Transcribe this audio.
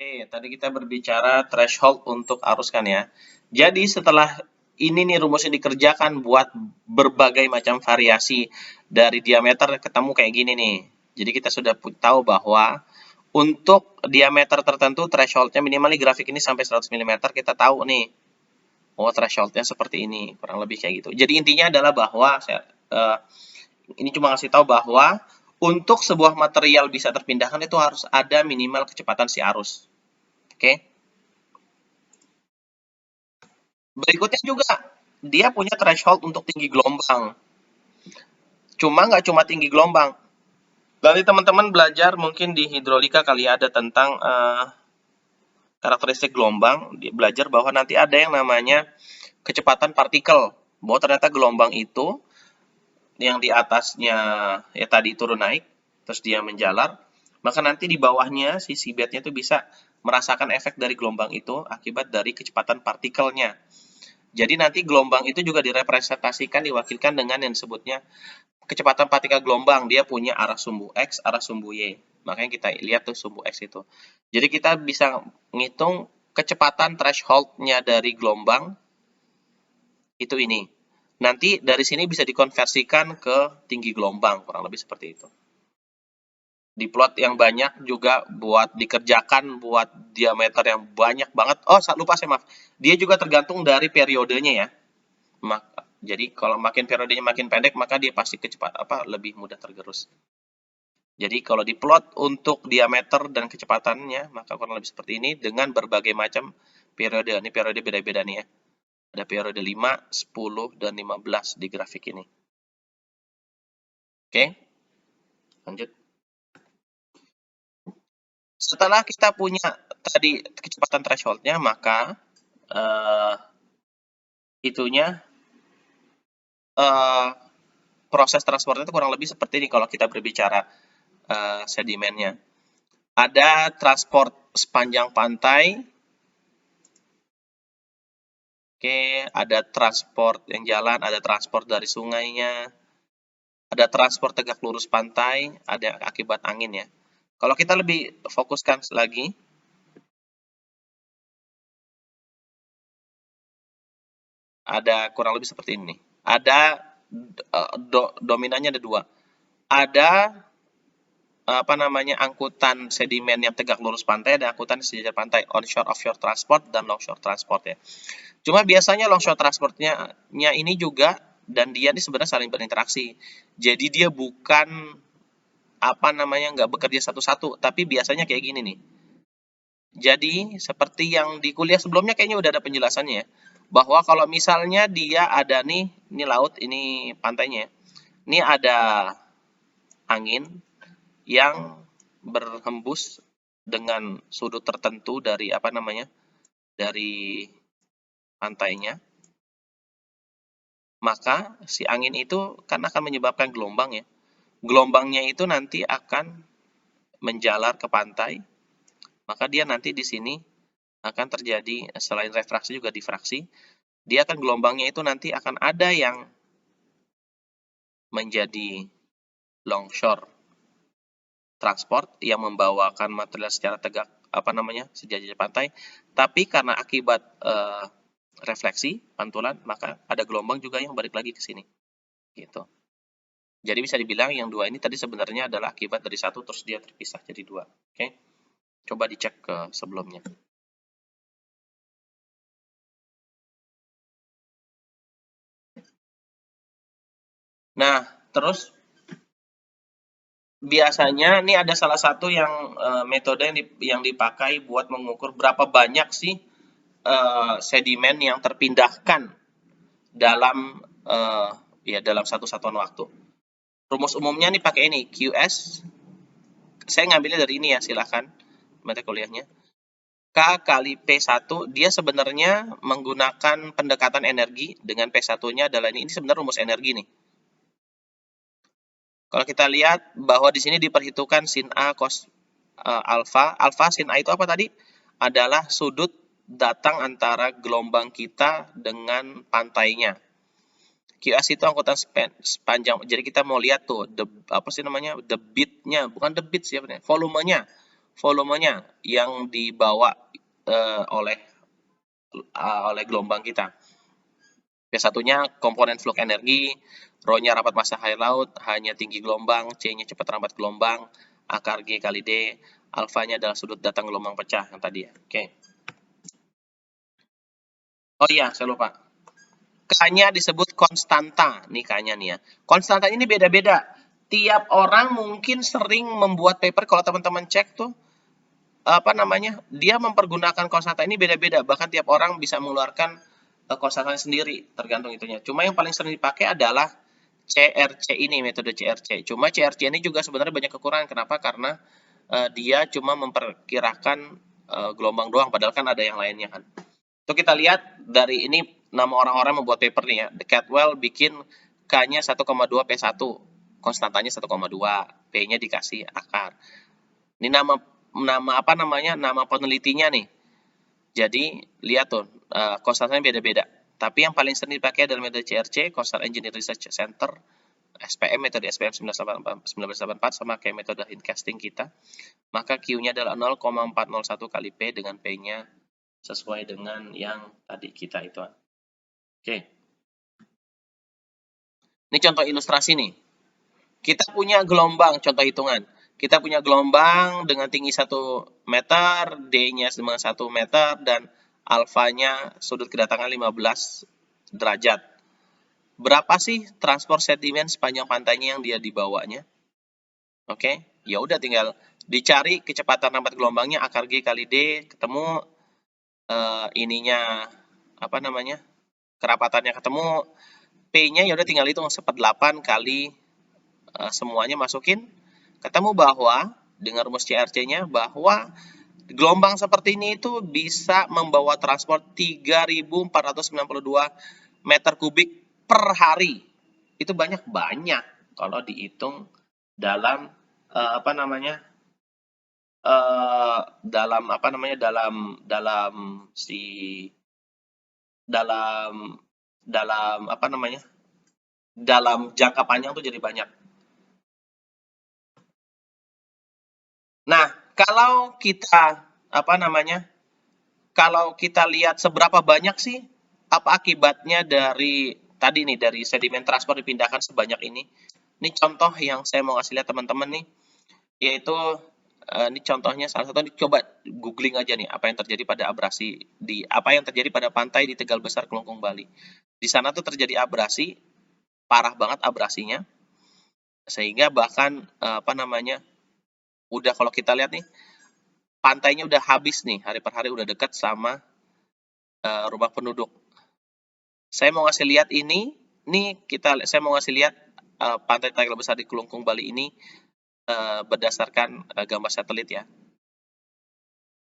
Oke, tadi kita berbicara threshold untuk arus kan ya. Jadi setelah ini nih rumusnya dikerjakan buat berbagai macam variasi dari diameter ketemu kayak gini nih. Jadi kita sudah tahu bahwa untuk diameter tertentu thresholdnya minimal nih grafik ini sampai 100 mm kita tahu nih. Oh thresholdnya seperti ini, kurang lebih kayak gitu. Jadi intinya adalah bahwa ini cuma ngasih tahu bahwa untuk sebuah material bisa terpindahkan itu harus ada minimal kecepatan si arus. Oke. Berikutnya juga, dia punya threshold untuk tinggi gelombang. Nggak cuma tinggi gelombang. Dari teman-teman belajar mungkin di hidrolika kali ada tentang karakteristik gelombang, belajar bahwa nanti ada yang namanya kecepatan partikel. Bahwa ternyata gelombang itu yang di atasnya ya tadi turun naik, terus dia menjalar, maka nanti di bawahnya si seabednya itu bisa merasakan efek dari gelombang itu akibat dari kecepatan partikelnya. Jadi nanti gelombang itu juga direpresentasikan, diwakilkan dengan yang disebutnya kecepatan partikel gelombang. Dia punya arah sumbu X, arah sumbu Y. Makanya kita lihat tuh sumbu X itu. Jadi kita bisa ngitung kecepatan threshold-nya dari gelombang itu ini. Nanti dari sini bisa dikonversikan ke tinggi gelombang, kurang lebih seperti itu. Di plot yang banyak juga buat dikerjakan buat diameter yang banyak banget. Oh, lupa saya maaf. Dia juga tergantung dari periodenya ya. Jadi kalau makin periodenya makin pendek, maka dia pasti lebih mudah tergerus. Jadi kalau diplot untuk diameter dan kecepatannya, maka kurang lebih seperti ini dengan berbagai macam periode. Ini periode beda-beda nih ya. Ada periode 5, 10, dan 15 di grafik ini. Oke, lanjut. Setelah kita punya tadi kecepatan threshold-nya, maka proses transportnya itu kurang lebih seperti ini kalau kita berbicara sedimennya. Ada transport sepanjang pantai. Oke, ada transport yang jalan, ada transport dari sungainya, ada transport tegak lurus pantai, ada akibat angin ya. Kalau kita lebih fokuskan lagi, ada kurang lebih seperti ini. Ada dominannya ada dua. Ada angkutan sedimen yang tegak lurus pantai, ada angkutan sejajar pantai, onshore offshore transport dan longshore transport ya. Cuma biasanya longshore transportnya ini juga dan dia ini sebenarnya saling berinteraksi. Jadi dia bukan nggak bekerja satu-satu, tapi biasanya kayak gini nih. Jadi seperti yang di kuliah sebelumnya kayaknya udah ada penjelasannya ya, bahwa kalau misalnya dia ada nih, ini laut, ini pantainya. Ini ada angin yang berhembus dengan sudut tertentu dari dari pantainya, maka si angin itu kan akan menyebabkan gelombang ya. Gelombangnya itu nanti akan menjalar ke pantai, maka dia nanti di sini akan terjadi selain refraksi juga difraksi. Dia akan gelombangnya itu nanti akan ada yang menjadi longshore transport yang membawakan material secara tegak sejajar pantai, tapi karena akibat refleksi pantulan maka ada gelombang juga yang balik lagi ke sini gitu. Jadi bisa dibilang yang dua ini tadi sebenarnya adalah akibat dari satu terus dia terpisah jadi dua. Oke, coba dicek ke sebelumnya. Nah, terus biasanya ini ada salah satu yang metode yang dipakai buat mengukur berapa banyak sih sedimen yang terpindahkan dalam dalam satu satuan waktu. Rumus umumnya nih pakai ini QS. Saya ngambilnya dari ini ya, silahkan mata kuliahnya. K kali P1, dia sebenarnya menggunakan pendekatan energi dengan P1-nya adalah ini sebenarnya rumus energi nih. Kalau kita lihat bahwa di sini diperhitungkan sin A cos alfa. Alfa sin A itu apa tadi? Adalah sudut datang antara gelombang kita dengan pantainya. QS itu angkutan sepanjang. Jadi kita mau lihat tuh the beat-nya, bukan the beat sih volumenya. volumenya yang dibawa oleh gelombang kita. P1-nya komponen flux energi, Rho-nya rapat massa air laut, H-nya tinggi gelombang, C-nya cepat rampat gelombang, akar G kali D, alfanya adalah sudut datang gelombang pecah yang tadi ya. Oke. Oh iya, saya lupa. K-nya disebut konstanta. Nih K-nya nih ya. Konstanta ini beda-beda. Tiap orang mungkin sering membuat paper, kalau teman-teman cek tuh, dia mempergunakan konstanta ini beda-beda. Bahkan tiap orang bisa mengeluarkan konstantanya sendiri, tergantung itunya. Cuma yang paling sering dipakai adalah CRC ini, metode CRC. Cuma CRC ini juga sebenarnya banyak kekurangan. Kenapa? Karena dia cuma memperkirakan gelombang doang, padahal kan ada yang lainnya kan. Itu kita lihat dari ini nama orang-orang membuat paper nih ya. The Catwell bikin K-nya 1,2 P1, konstantanya 1,2, P-nya dikasih akar. Ini nama penelitinya nih. Jadi lihat tuh, konstantanya beda-beda. Tapi yang paling sering dipakai adalah metode CRC, Coastal Engineering Research Center, SPM, metode SPM 1984, sama kayak metode hindcasting kita. Maka Q-nya adalah 0,401 kali P dengan P-nya sesuai dengan yang tadi kita itu. Oke. Ini contoh ilustrasi nih. Kita punya gelombang, contoh hitungan. Kita punya gelombang dengan tinggi 1 meter, D-nya dengan 1 meter, dan alfanya sudut kedatangan 15 derajat. Berapa sih transport sedimen sepanjang pantainya yang dia dibawanya? Oke, ya udah tinggal dicari kecepatan rampat gelombangnya, akar G kali D, ketemu kerapatannya ketemu, P-nya ya udah tinggal hitung 1/8 kali semuanya masukin, ketemu bahwa dengan rumus CRC-nya bahwa gelombang seperti ini itu bisa membawa transport 3.492 meter kubik per hari. Itu banyak kalau dihitung dalam dalam jangka panjang tuh jadi banyak. Nah, kalau kita lihat seberapa banyak sih apa akibatnya dari tadi nih, dari sedimen transport dipindahkan sebanyak ini. Ini contoh yang saya mau kasih lihat teman-teman nih, yaitu ini contohnya salah satu, coba googling aja nih apa yang terjadi pada pantai di Tegal Besar, Kelungkung, Bali. Di sana tuh terjadi abrasi, parah banget abrasinya, sehingga bahkan udah kalau kita lihat nih, pantainya udah habis nih, hari per hari udah dekat sama rumah penduduk. Saya mau ngasih lihat saya mau ngasih lihat pantai Tegal Besar di Kelungkung, Bali ini berdasarkan gambar satelit ya.